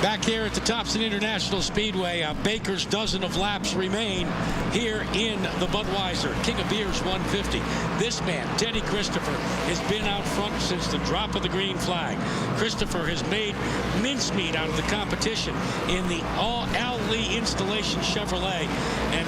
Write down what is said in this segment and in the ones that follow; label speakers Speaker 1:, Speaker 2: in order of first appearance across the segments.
Speaker 1: Back here at the Thompson International Speedway, a baker's dozen of laps remain here in the Budweiser King of Beers 150. This man, Teddy Christopher, has been out front since the drop of the green flag. Christopher has made mincemeat out of the competition in the Al Lee Installation Chevrolet, and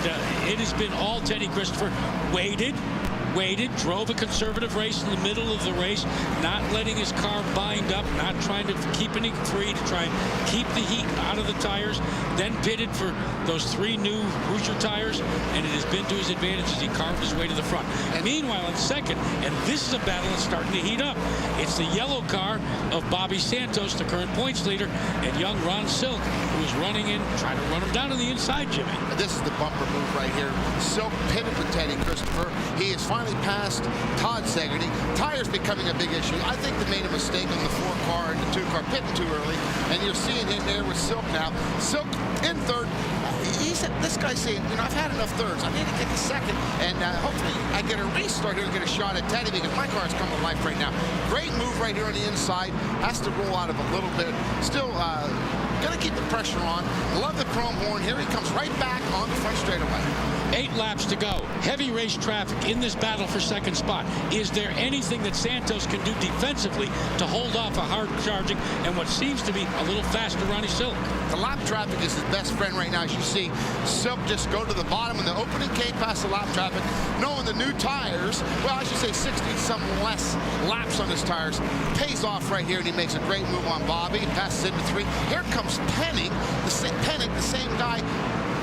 Speaker 1: it has been all Teddy Christopher. Waited, drove a conservative race in the middle of the race, not letting his car bind up, not trying to keep it free, to try and keep the heat out of the tires, then pitted for those 3 new Hoosier tires, and it has been to his advantage as he carved his way to the front. And meanwhile, in second, and this is a battle that's starting to heat up, it's the yellow car of Bobby Santos, the current points leader, and young Ron Silk, who is running in, trying to run him down on the inside, Jimmy.
Speaker 2: This is the bumper move right here. Silk pitted with Teddy Christopher. He is finally passed Todd Segerty. Tires becoming a big issue. I think they made a mistake on the 4-car and the 2-car, pitting too early, and you're seeing him there with Silk now. Silk in third. He said, this guy's saying, you know, I've had enough thirds. I need to get to second, and hopefully I get a restart here and get a shot at Teddy, because my car is coming to life right now. Great move right here on the inside. Has to roll out of a little bit. Still going to keep the pressure on. Love the chrome horn. Here he comes right back on the front straightaway.
Speaker 1: 8 laps to go. Heavy race traffic in this battle for second spot. Is there anything that Santos can do defensively to hold off a hard charging and what seems to be a little faster Ronnie Silk?
Speaker 2: The lap traffic is his best friend right now. As you see, Silk just go to the bottom in the opening K past the lap traffic. Knowing the new tires, well, I should say 60-something less laps on his tires, pays off right here, and he makes a great move on Bobby. Passes into 3. Here comes Penning, the same guy,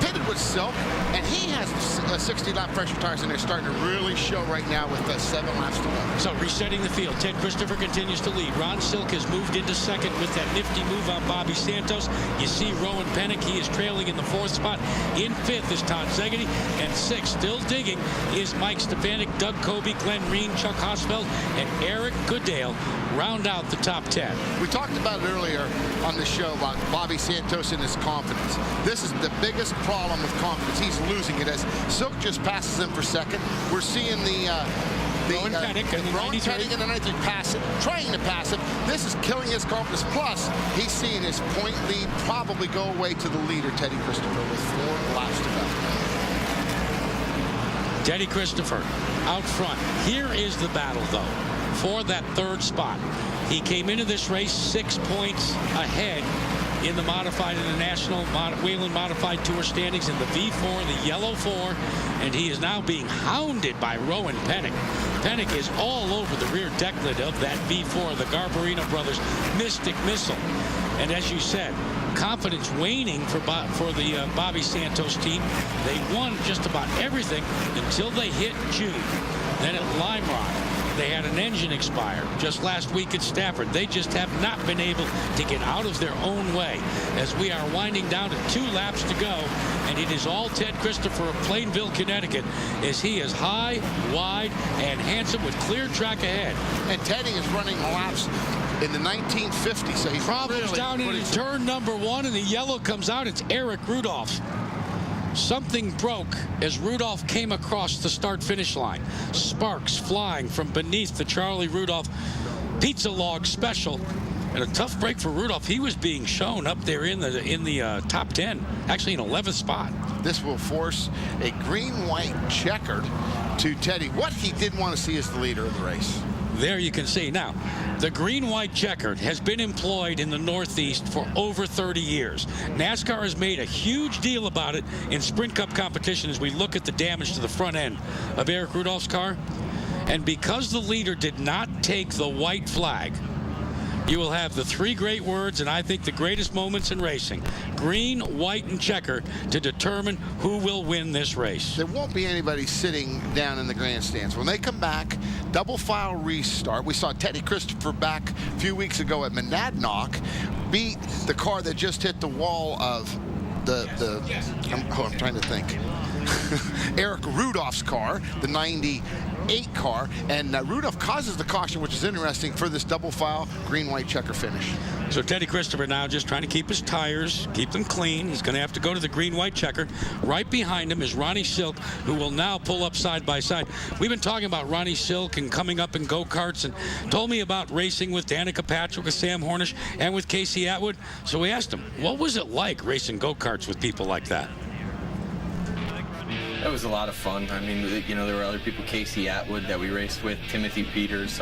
Speaker 2: pitted with Silk, and he has 60-lap pressure tires, and they're starting to really show right now with 7 laps to go.
Speaker 1: So resetting the field, Ted Christopher continues to lead. Ron Silk has moved into second with that nifty move on Bobby Santos. You see Rowan Pennick, he is trailing in the 4th spot. In 5th is Todd Segerty, and 6th, still digging, is Mike Stefanik, Doug Kobe, Glenn Reen, Chuck Hosfeld, and Eric Goodale round out the top 10.
Speaker 2: We talked about it earlier on the show about Bobby Santos and his confidence. This is the biggest problem with confidence. He's losing it as Silk just passes him for second. We're seeing
Speaker 1: Rowan Pennick in the
Speaker 2: 93 trying to pass him. This is killing his confidence. Plus, he's seeing his point lead probably go away to the leader, Teddy Christopher, with 4 laps to go.
Speaker 1: Teddy Christopher out front. Here is the battle, though, for that 3rd spot. He came into this race 6 points ahead in the National Whelen Modified Tour standings in the V4, the yellow 4, and he is now being hounded by Rowan Pennick. Pennick is all over the rear deck lid of that V4, the Garbarino brothers' Mystic Missile. And as you said, confidence waning for the Bobby Santos team. They won just about everything until they hit June. Then at Lime Rock, they had an engine expire. Just last week at Stafford, they just have not been able to get out of their own way. As we are winding down to 2 laps to go, and it is all Ted Christopher of Plainville, Connecticut, as he is high, wide, and handsome with clear track ahead.
Speaker 2: And Teddy is running laps in the 1950s, so he's
Speaker 1: problems
Speaker 2: really
Speaker 1: down into turn number 1, and the yellow comes out. It's Eric Rudolph. Something broke as Rudolph came across the start-finish line. Sparks flying from beneath the Charlie Rudolph pizza log special. And a tough break for Rudolph. He was being shown up there in the top 10, actually in 11th spot.
Speaker 2: This will force a green-white checkered to Teddy. What he did want to see is the leader of the race.
Speaker 1: There you can see. Now, the green-white checkered has been employed in the Northeast for over 30 years. NASCAR has made a huge deal about it in Sprint Cup competition as we look at the damage to the front end of Eric Rudolph's car. And because the leader did not take the white flag, you will have the 3 great words, and I think the greatest moments in racing: green, white, and checker, to determine who will win this race.
Speaker 2: There won't be anybody sitting down in the grandstands. When they come back, double file restart. We saw Teddy Christopher back a few weeks ago at Monadnock beat the car that just hit the wall of I'm trying to think. Eric Rudolph's car, the 98 car, and Rudolph causes the caution, which is interesting for this double file green-white checker finish.
Speaker 1: So Teddy Christopher now just trying to keep his tires, keep them clean. He's going to have to go to the green-white checker. Right behind him is Ronnie Silk, who will now pull up side by side. We've been talking about Ronnie Silk and coming up in go-karts, and told me about racing with Danica Patrick, with Sam Hornish, and with Casey Atwood. So we asked him, what was it like racing go-karts with people like that?
Speaker 3: It was a lot of fun. I mean, you know, there were other people, Casey Atwood, that we raced with, Timothy Peters.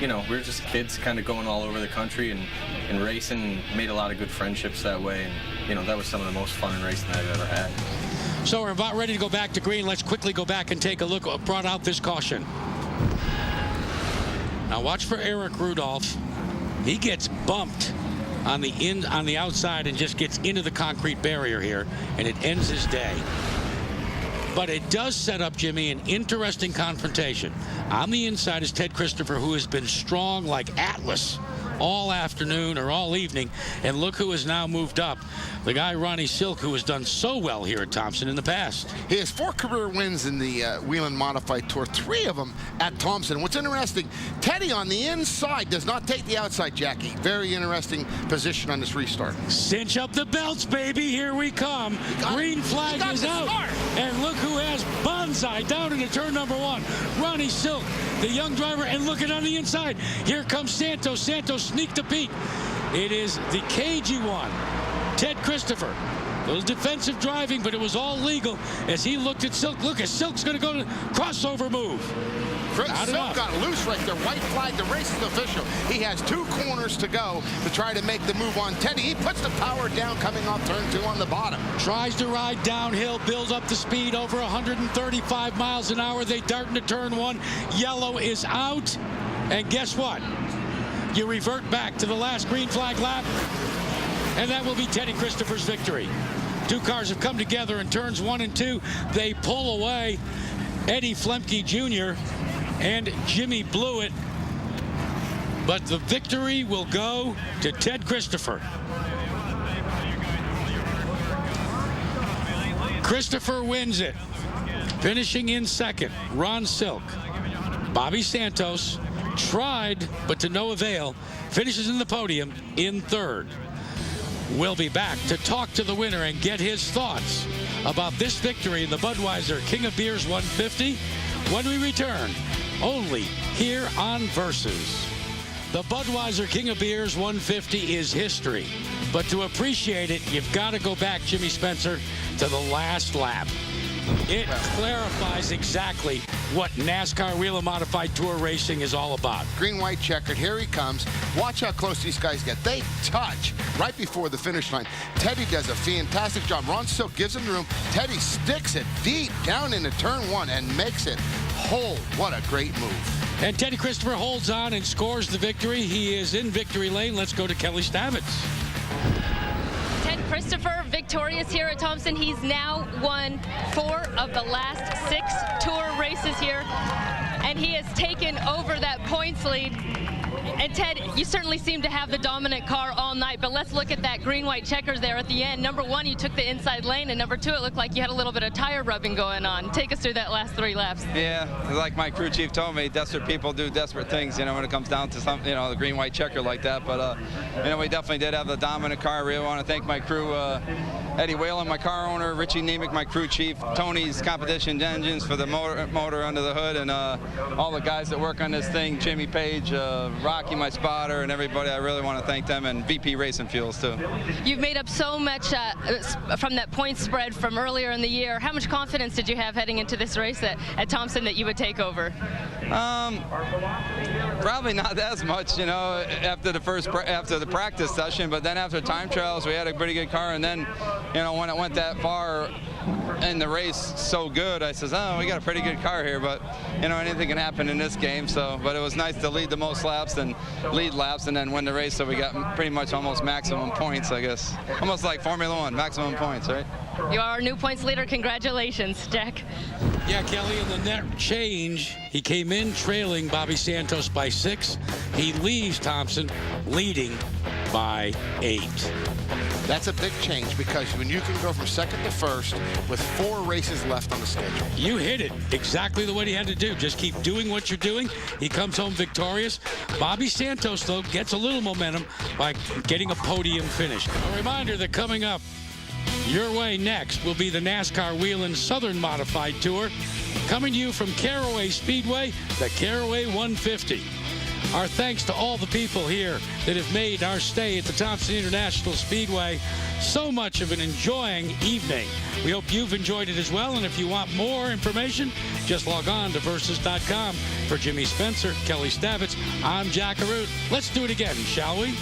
Speaker 3: You know, we were just kids kind of going all over the country and racing, and made a lot of good friendships that way. And, you know, that was some of the most fun in racing that I've ever had.
Speaker 1: So we're about ready to go back to green. Let's quickly go back and take a look what brought out this caution. Now watch for Eric Rudolph. He gets bumped on the outside and just gets into the concrete barrier here, and it ends his day. But it does set up, Jimmy, an interesting confrontation. On the inside is Ted Christopher, who has been strong like Atlas all afternoon or all evening. And look who has now moved up. The guy, Ronnie Silk, who has done so well here at Thompson in the past.
Speaker 2: He has 4 career wins in the Whelen Modified Tour, 3 of them at Thompson. What's interesting, Teddy on the inside does not take the outside, Jackie. Very interesting position on this restart.
Speaker 1: Cinch up the belts, baby. Here we come. Green flag is out.
Speaker 2: Start.
Speaker 1: And look who has bonsai down into turn number 1. Ronnie Silk, the young driver, and look at on the inside. Here comes Santos. Santos sneaked a peek. It is the cagey one, Ted Christopher. A little defensive driving, but it was all legal as he looked at Silk. Look, as Silk's going to go to crossover move.
Speaker 2: Silk got loose right there. White flag. The race is official. He has 2 corners to go to try to make the move on Teddy. He puts the power down coming off turn 2 on the bottom.
Speaker 1: Tries to ride downhill, build up the speed over 135 miles an hour. They dart into turn 1. Yellow is out. And guess what? You revert back to the last green flag lap, and that will be Teddy Christopher's victory. 2 cars have come together in turns 1 and 2. They pull away Eddie Flemke Jr. and Jimmy Blewett, but the victory will go to Ted Christopher. Christopher wins it, finishing in second. Ron Silk. Bobby Santos tried, but to no avail, finishes in the podium in third. We'll be back to talk to the winner and get his thoughts about this victory in the Budweiser King of Beers 150 when we return, only here on Versus. The Budweiser King of Beers 150 is history, but to appreciate it, you've got to go back, Jimmy Spencer, to the last lap. It clarifies exactly what NASCAR Whelen Modified Tour racing is all about.
Speaker 2: Green-white checkered. Here he comes. Watch how close these guys get. They touch right before the finish line. Teddy does a fantastic job. Ron Silk gives him the room. Teddy sticks it deep down into turn 1 and makes it hold. What a great move.
Speaker 1: And Teddy Christopher holds on and scores the victory. He is in victory lane. Let's go to Kelly Stavitz.
Speaker 4: Ted Christopher victorious here at Thompson. He's now won 4 of the last 6 tour races here, and he has taken over that points lead. And Ted, you certainly seem to have the dominant car all night, but let's look at that green-white checkers there at the end. Number 1, you took the inside lane, and number 2, it looked like you had a little bit of tire rubbing going on. Take us through that last 3 laps.
Speaker 5: Yeah, like my crew chief told me, desperate people do desperate things, you know, when it comes down to some, you know, the green-white checker like that. But, you know, we definitely did have the dominant car. I really want to thank my crew, Eddie Whelen, my car owner, Richie Nemec, my crew chief, Tony's Competition Engines for the motor under the hood, and all the guys that work on this thing, Jimmy Page, Rocky, my spotter, and everybody. I really want to thank them, and VP Racing Fuels too.
Speaker 4: You've made up so much from that point spread from earlier in the year. How much confidence did you have heading into this race at Thompson that you would take over?
Speaker 5: Probably not as much, you know, after the practice session, but then after time trials, we had a pretty good car, and then, you know, when it went that far in the race so good, I says, oh, we got a pretty good car here, but, you know, anything can happen in this game. So, but it was nice to lead the most laps and lead laps and then win the race, so we got pretty much almost maximum points, I guess. Almost like Formula 1, maximum points, right?
Speaker 4: You are our new points leader. Congratulations, Jack.
Speaker 1: Yeah, Kelly, in the net change, he came in trailing Bobby Santos by 6. He leaves Thompson leading by 8.
Speaker 2: That's a big change, because when you can go from second to first with 4 races left on the schedule.
Speaker 1: You hit it exactly the way he had to do. Just keep doing what you're doing. He comes home victorious. Bobby Santos, though, gets a little momentum by getting a podium finish. A reminder that coming up your way next will be the NASCAR Whelen Southern Modified Tour, coming to you from Caraway Speedway, the Caraway 150. Our thanks to all the people here that have made our stay at the Thompson International Speedway so much of an enjoying evening. We hope you've enjoyed it as well, and if you want more information, just log on to Versus.com. For Jimmy Spencer, Kelly Stavitz, I'm Jack Arute. Let's do it again, shall we?